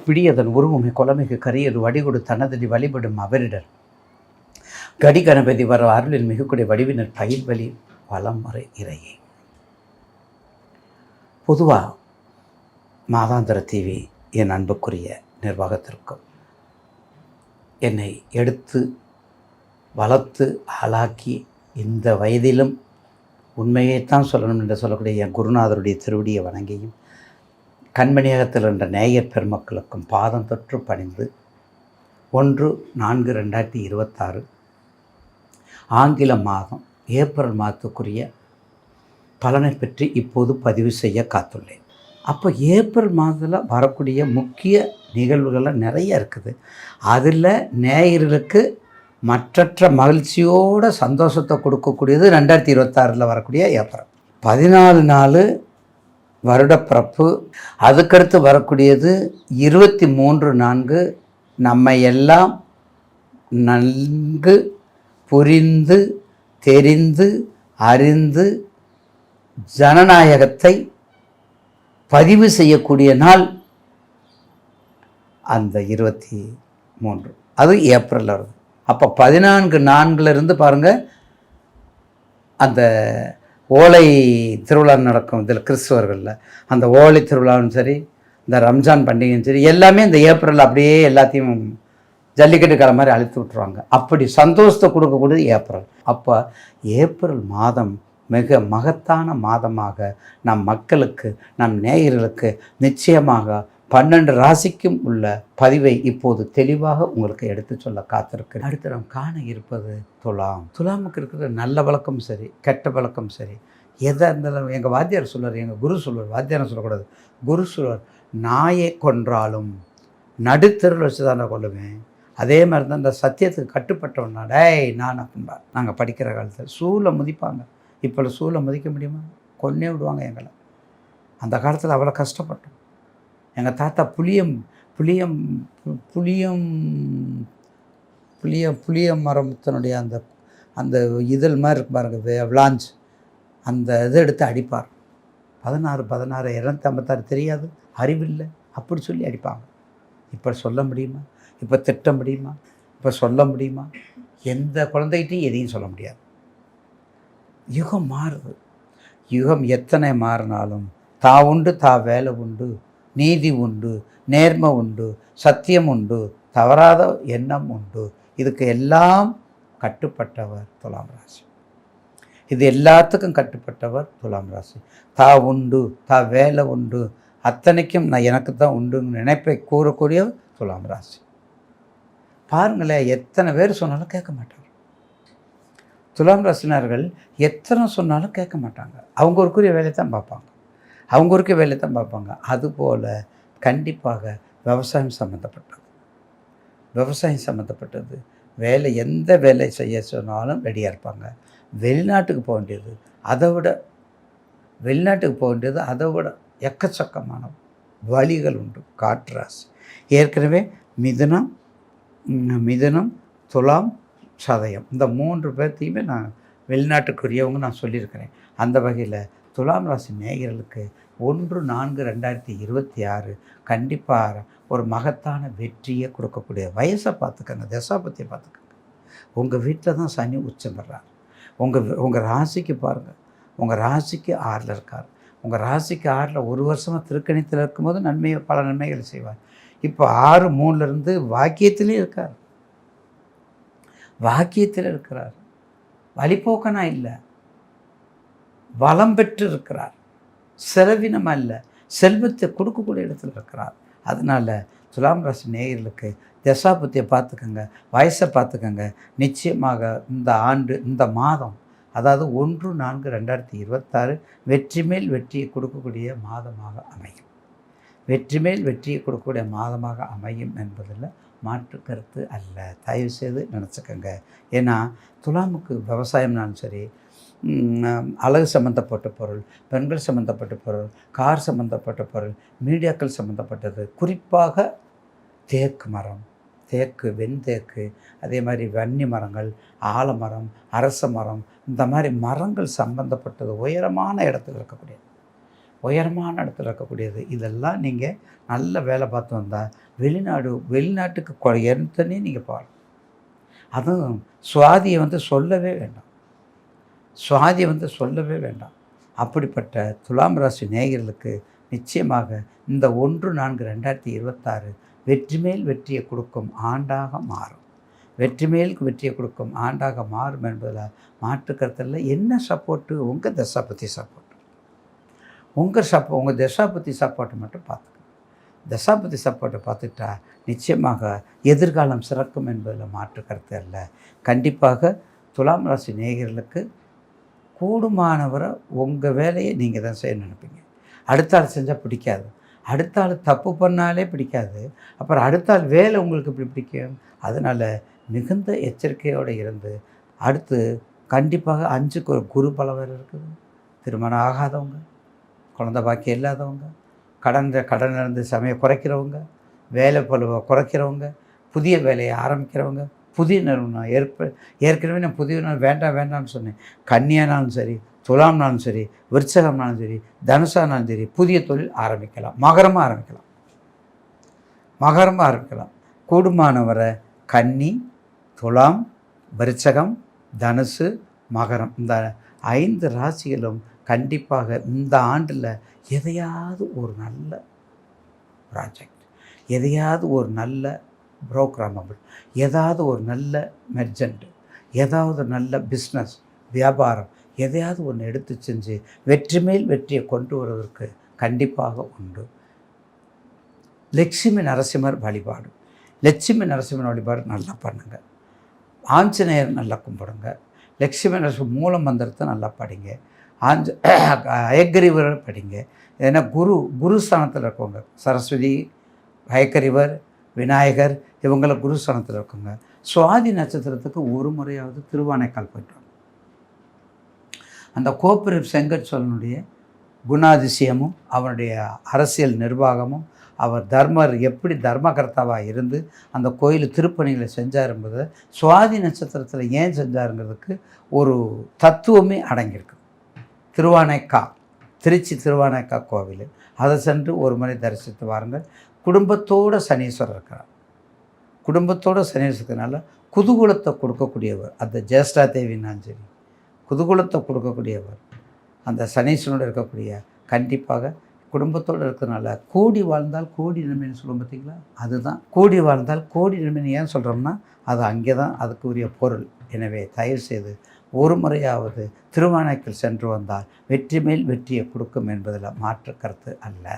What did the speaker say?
பிடியதன் உருவமை கொலமிகு கரியது வடிகொடு தனதடி வழிபடும் அவரிடர் கடி கணபதி வர அருளில் மிகக்கூடிய வடிவினர் பயில்வழி வளமுறை இறையே. பொதுவாக மாதாந்திர டிவி என் அன்புக்குரிய நிர்வாகத்திற்கும் என்னை எடுத்து வளர்த்து ஆளாக்கி இந்த வயதிலும் உண்மையைத்தான் சொல்லணும் என்று சொல்லக்கூடிய என் குருநாதருடைய திருவடியை வணங்கியும் கண்மணியகத்தில் என்ற நேயர் பெருமக்களுக்கும் பாதம் தொற்று பணிந்து 1/4/2026 ஆங்கில மாதம் ஏப்ரல் மாதத்துக்குரிய பலனை பற்றி இப்போது பதிவு செய்ய காத்துள்ளேன். அப்போ ஏப்ரல் மாதத்தில் வரக்கூடிய முக்கிய நிகழ்வுகள்லாம் நிறைய இருக்குது. அதில் நேயர்களுக்கு மற்றற்ற மகிழ்ச்சியோட சந்தோஷத்தை கொடுக்கக்கூடியது 2026 வரக்கூடிய ஏப்ரல் 14 நாள் வருடப்பிறப்பு. அதுக்கடுத்து வரக்கூடியது 23/4 நம்ம எல்லாம் நன்கு புரிந்து தெரிந்து அறிந்து ஜனநாயகத்தை பதிவு செய்யக்கூடிய நாள் அந்த 23, அது ஏப்ரலில் வருது. அப்போ 14/4 பாருங்கள், அந்த ஓலை திருவிழா நடக்கும் இதில் கிறிஸ்துவர்களில். அந்த ஓலை திருவிழாவும் சரி, இந்த ரம்ஜான் பண்டிகையும் சரி, எல்லாமே இந்த ஏப்ரலில் அப்படியே எல்லாத்தையும் ஜல்லிக்கட்டு கால மாதிரி அழுத்து விட்டுருவாங்க. அப்படி சந்தோஷத்தை கொடுக்கக்கூடியது ஏப்ரல். அப்போ ஏப்ரல் மாதம் மிக மகத்தான மாதமாக நம் மக்களுக்கு, நம் நேயர்களுக்கு நிச்சயமாக 12 ராசிக்கும் உள்ள பதிவை இப்போது தெளிவாக உங்களுக்கு எடுத்து சொல்ல காத்திருக்கு. அடுத்து நாம் காண இருப்பது துலாம். துலாமுக்கு இருக்கிற நல்ல வழக்கம் சரி, கெட்ட வழக்கம் சரி, எதாக இருந்தாலும் எங்கள் வாத்தியார் சொல்லுவார், எங்கள் குரு சொல்லுவார், வாத்தியாரம் சொல்லக்கூடாது, குரு சொல்லுவார், நாயை கொன்றாலும் நடுத்தருள் வச்சு தானே கொள்ளுவேன். அதே மாதிரி தான் இந்த சத்தியத்துக்கு கட்டுப்பட்டவனா டேய் நான் அப்படின்பார். நாங்கள் படிக்கிற காலத்தில் சூளை முதிப்பாங்க. இப்போ சூளை மதிக்க முடியுமா? கொன்னே விடுவாங்க எங்களை. அந்த காலத்தில் அவ்வளோ கஷ்டப்பட்டோம். எங்கள் தாத்தா புளிய மரத்தினுடைய அந்த இதழ் மாதிரி இருக்கு பாருங்க, விளாஞ்ச், அந்த இதை எடுத்து அடிப்பார். 16 256 தெரியாது, அறிவில்லை, அப்படி சொல்லி அடிப்பாங்க. இப்போ சொல்ல முடியுமா? இப்போ திட்ட முடியுமா? இப்போ சொல்ல முடியுமா? எந்த குழந்தைகிட்டையும் எதையும் சொல்ல முடியாது. யுகம் மாறுது. யுகம் எத்தனை மாறினாலும் தா உண்டு, தா வேலை உண்டு, நீதி உண்டு, நேர்மை உண்டு, சத்தியம் உண்டு, தவறாத எண்ணம் உண்டு. இதுக்கு எல்லாம் கட்டுப்பட்டவர் துலாம் ராசி. இது எல்லாத்துக்கும் கட்டுப்பட்டவர் துலாம் ராசி. தா உண்டு, தா வேலை உண்டு, அத்தனைக்கும் நான் எனக்கு தான் உண்டுன்னு நினைப்பை கூறக்கூடிய துலாம் ராசி. பாருங்களேன், எத்தனை பேர் சொன்னாலும் கேட்க மாட்டாங்க. துலாம் ராசினர்கள் எத்தனை சொன்னாலும் கேட்க மாட்டாங்க. அவங்க ஒருக்குரிய வேலையை தான் பார்ப்பாங்க. அதுபோல் கண்டிப்பாக விவசாயம் சம்மந்தப்பட்டது வேலை, எந்த வேலை செய்ய சொன்னாலும் ரெடியாக இருப்பாங்க. வெளிநாட்டுக்கு போக வேண்டியது அதை விட எக்கச்சக்கமான வழிகள் உண்டு. காற்று ராசி ஏற்கனவே மிதுனம், துலாம், சதயம், இந்த 3 பேர்த்தையுமே நான் வெளிநாட்டுக்குரியவங்க நான் சொல்லியிருக்கிறேன். அந்த வகையில் துலாம் ராசி நேயர்களுக்கு 1/4/2026 கண்டிப்பாக ஒரு மகத்தான வெற்றியை கொடுக்கக்கூடிய வயசை பார்த்துக்கங்க, தசாபத்தியை பார்த்துக்கங்க. உங்கள் வீட்டில் தான் சனி உச்சம் பெறார். உங்கள் ராசிக்கு பாருங்கள், உங்கள் ராசிக்கு 6ல் இருக்கார். உங்கள் ராசிக்கு 6ல் 1 வருஷமாக திருக்கணித்தில் இருக்கும்போது பல நன்மைகள் செய்வார். இப்போ 6/3 வாக்கியத்திலே இருக்கார். வழிபோக்கனா இல்லை, வளம் பெற்று இருக்கிறார். செலவினம் அல்ல, செல்வத்தை கொடுக்கக்கூடிய இடத்துல இருக்கிறார். அதனால் துலாம் ராசி நேயர்களுக்கு தசாபத்தியை பார்த்துக்கங்க, வயசை பார்த்துக்கங்க. நிச்சயமாக இந்த மாதம், அதாவது 1/4/2026 வெற்றி மேல் வெற்றியை கொடுக்கக்கூடிய மாதமாக அமையும் என்பதில் மாற்று கருத்து அல்ல. தயவுசெய்து நினச்சிக்கங்க. ஏன்னா துலாமுக்கு விவசாயம்னாலும் சரி, அழகு சம்மந்தப்பட்ட பொருள், பெண்கள் சம்மந்தப்பட்ட பொருள், கார் சம்மந்தப்பட்ட பொருள், மீடியாக்கள் சம்மந்தப்பட்டது, குறிப்பாக தேக்கு மரம், வெண்தேக்கு, அதே மாதிரி வன்னி மரங்கள், ஆலமரம், அரச மரம், இந்த மாதிரி மரங்கள் சம்பந்தப்பட்டது உயரமான இடத்துல இருக்கக்கூடிய உயரமான இடத்துல இருக்கக்கூடியது. இதெல்லாம் நீங்கள் நல்ல வேலை பார்த்து வந்தால் வெளிநாட்டுக்கு எத்தனையும் நீங்கள் போகலாம். அதுவும் சுவாதியை சொல்லவே வேண்டாம். சுவாதியை சொல்லவே வேண்டாம். அப்படிப்பட்ட துலாம் ராசி நேயர்களுக்கு நிச்சயமாக இந்த 1/4/2026 வெற்றி மேல் வெற்றியை கொடுக்கும் ஆண்டாக மாறும். வெற்றி மேல் வெற்றியை கொடுக்கும் ஆண்டாக மாறும் என்பதில் மாற்று கருத்தில் என்ன சப்போர்ட்டு? உங்கள் தசாபதி சப்போர்ட். உங்கள் தசாபதி சப்போர்ட்டை மட்டும் பார்த்துக்கணும். தசாபதி சப்போர்ட்டை பார்த்துட்டா நிச்சயமாக எதிர்காலம் சிறக்கும் என்பதில் மாற்று கருத்து அல்ல. கண்டிப்பாக துலாம் ராசி நேயர்களுக்கு கூடுமானவரை உங்கள் வேலையை நீங்கள் தான் செய்ய நினைப்பீங்க. அடுத்த ஆள் செஞ்சால் பிடிக்காது. அடுத்த ஆள் தப்பு பண்ணாலே பிடிக்காது. அப்புறம் அடுத்த ஆள் வேலை உங்களுக்கு எப்படி பிடிக்கும்? அதனால் மிகுந்த எச்சரிக்கையோடு இருந்து அடுத்து கண்டிப்பாக 5க்கு ஒரு குரு பலவர் இருக்குது. திருமணம் ஆகாதவங்க, குழந்தை பாக்கியம் இல்லாதவங்க, கடன் இருந்து சமயம் குறைக்கிறவங்க, வேலை பளுவை குறைக்கிறவங்க, புதிய வேலையை ஆரம்பிக்கிறவங்க, புதிய நிறுவனம் ஏற்கனவே நான் புதிய வேண்டாம்னு சொன்னேன். கன்னியானாலும் சரி, துலாம்னாலும் சரி, விருச்சகம்னாலும் சரி, தனுசானாலும் சரி, புதிய தொழில் ஆரம்பிக்கலாம். மகரமாக ஆரம்பிக்கலாம். கூடுமானவரை கன்னி, துலாம், விருச்சகம், தனுசு, மகரம் இந்த 5 ராசிகளும் கண்டிப்பாக இந்த ஆண்டில் எதையாவது ஒரு நல்ல ப்ராஜெக்ட், எதையாவது ஒரு நல்ல புரோக்ராமபிள், ஏதாவது ஒரு நல்ல மெர்ஜெண்ட், ஏதாவது நல்ல பிஸ்னஸ் வியாபாரம், எதையாவது ஒன்று எடுத்து செஞ்சு வெற்றி மேல் வெற்றியை கொண்டு வருவதற்கு கண்டிப்பாக உண்டு. லட்சுமி நரசிம்மர் வழிபாடு நல்லா பண்ணுங்கள். ஆஞ்சநேயர் நல்லா கும்பிடுங்க. லட்சுமி நரசிம்மர் மூல மந்திரத்தை நல்லா படிங்க. ஹயக்ரீவர் படிங்க. ஏன்னா குரு ஸ்தானத்தில் இருக்கவங்க சரஸ்வதி, ஹயக்ரீவர், விநாயகர் இவங்கள குருஸ்தானத்தில் இருக்குங்க. சுவாதி நட்சத்திரத்துக்கு ஒரு முறையாவது திருவானைக்கால் போய்ட்டு வாங்க. அந்த கோப்பெரு செங்கற்சோழனுடைய குணாதிசயமும் அவனுடைய அரசியல் நிர்வாகமும் அவர் எப்படி தர்மகர்த்தாவாக இருந்து அந்த கோயில் திருப்பணிகளை செஞ்சார் என்பதை சுவாதி நட்சத்திரத்தில் ஏன் செஞ்சாருங்கிறதுக்கு ஒரு தத்துவமே அடங்கியிருக்கு. திருச்சி திருவானைக்கா கோவில், அதை சென்று ஒரு முறை தரிசித்து வாருங்கள். குடும்பத்தோடு சனீஸ்வரர் இருக்கிறார். குடும்பத்தோடு சனீஸ்வரர் இருக்கிறதுனால குதூகூலத்தை கொடுக்கக்கூடியவர். அந்த ஜேஷ்டா தேவினாலும் சரி, குதூகூலத்தை கொடுக்கக்கூடியவர் அந்த சனீஸ்வரனோடு இருக்கக்கூடிய கண்டிப்பாக குடும்பத்தோடு இருக்கிறதுனால கோடி வாழ்ந்தால் கோடி நன்மைன்னு சொல்லுவோம் பார்த்தீங்களா, அதுதான் கோடி வாழ்ந்தால் கோடி நன்மைன்னு ஏன் சொல்கிறோம்னா அது அங்கே தான் அதுக்கு உரிய பொருள். எனவே தயவுசெய்து ஒரு முறையாவது திருவானைக்கால் சென்று வந்தால் வெற்றி மேல் வெற்றியை கொடுக்கும் என்பதில் மாற்று கருத்து அல்ல.